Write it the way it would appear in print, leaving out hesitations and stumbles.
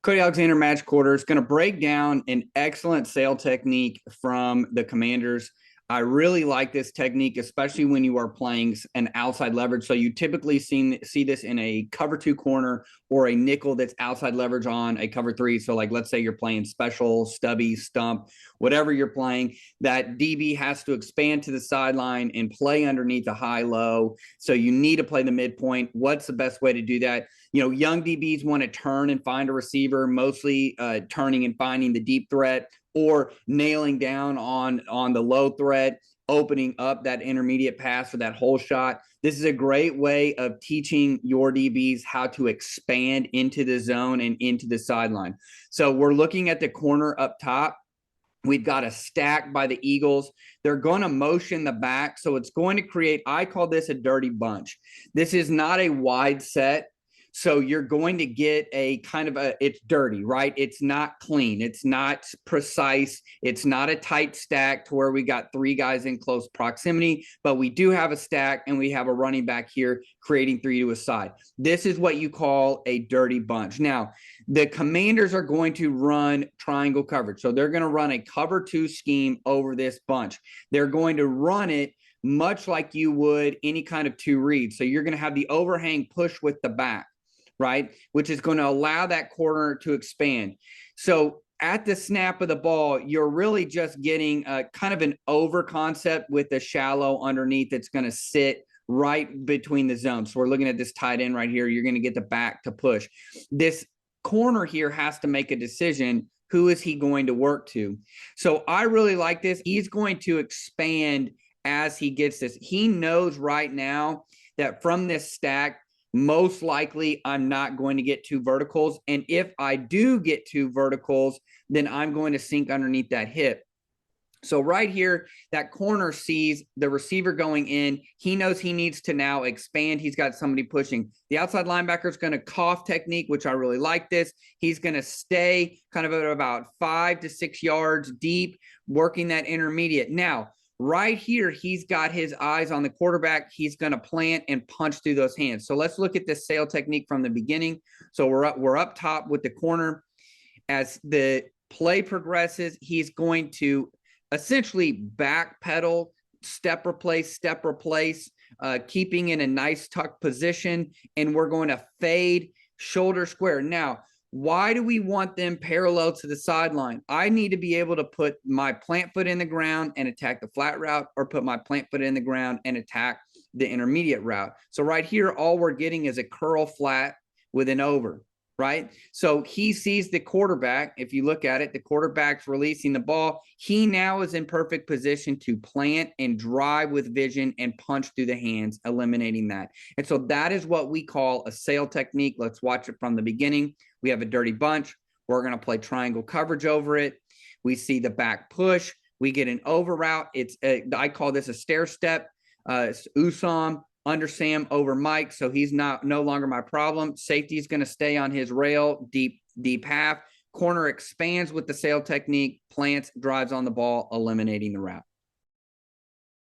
Cody Alexander, Match Quarters, going to break down an excellent sail technique from the Commanders. I really like this technique, especially when you are playing an outside leverage. So you typically see this in a cover two corner or a nickel that's outside leverage on a cover three. So like, let's say you're playing special, Stubbie, Stump, whatever you're playing, that DB has to expand to the sideline and play underneath a high-low. So you need to play the midpoint. What's the best way to do that? You know, young DBs want to turn and find a receiver, mostly turning and finding the deep threat or nailing down on the low threat, opening up that intermediate pass for that hole shot. This is a great way of teaching your DBs how to expand into the zone and into the sideline. So we're looking at the corner up top. We've got a stack by the Eagles. They're going to motion the back, so it's going to create, I call this a dirty bunch. This is not a wide set. So you're going to get a kind of it's dirty, right? It's not clean. It's not precise. It's not a tight stack to where we got three guys in close proximity, but we do have a stack and we have a running back here creating three to a side. This is what you call a dirty bunch. Now, the Commanders are going to run triangle coverage. So they're going to run a cover two scheme over this bunch. They're going to run it much like you would any kind of two read. So you're going to have the overhang push with the back, right? Which is going to allow that corner to expand. So at the snap of the ball, you're really just getting kind of an over concept with the shallow underneath that's going to sit right between the zones. So we're looking at this tight end right here. You're going to get the back to push. This corner here has to make a decision. Who is he going to work to? So I really like this. He's going to expand as he gets this. He knows right now that from this stack, most likely I'm not going to get two verticals. And if I do get two verticals, then I'm going to sink underneath that hip. So right here, that corner sees the receiver going in. He knows he needs to now expand. He's got somebody pushing. The outside linebacker is going to cough technique, which I really like this. He's going to stay kind of at about 5 to 6 yards deep, working that intermediate. Now, right here, he's got his eyes on the quarterback. He's going to plant and punch through those hands. So let's look at this sail technique from the beginning. So we're up top with the corner. As the play progresses, he's going to essentially backpedal, step replace, keeping in a nice tuck position. And we're going to fade shoulder square. Now, why do we want them parallel to the sideline? I need to be able to put my plant foot in the ground and attack the flat route, or put my plant foot in the ground and attack the intermediate route. So right here, all we're getting is a curl flat with an over, right? So he sees the quarterback. If you look at it, the quarterback's releasing the ball. He now is in perfect position to plant and drive with vision and punch through the hands, eliminating that. And so that is what we call a sail technique. Let's watch it from the beginning. We have a dirty bunch. We're going to play triangle coverage over it. We see the back push. We get an over route. I call this a stair step. It's Usam under Sam over Mike. So he's no longer my problem. Safety is going to stay on his rail, deep half. Corner expands with the sail technique, plants, drives on the ball, eliminating the route.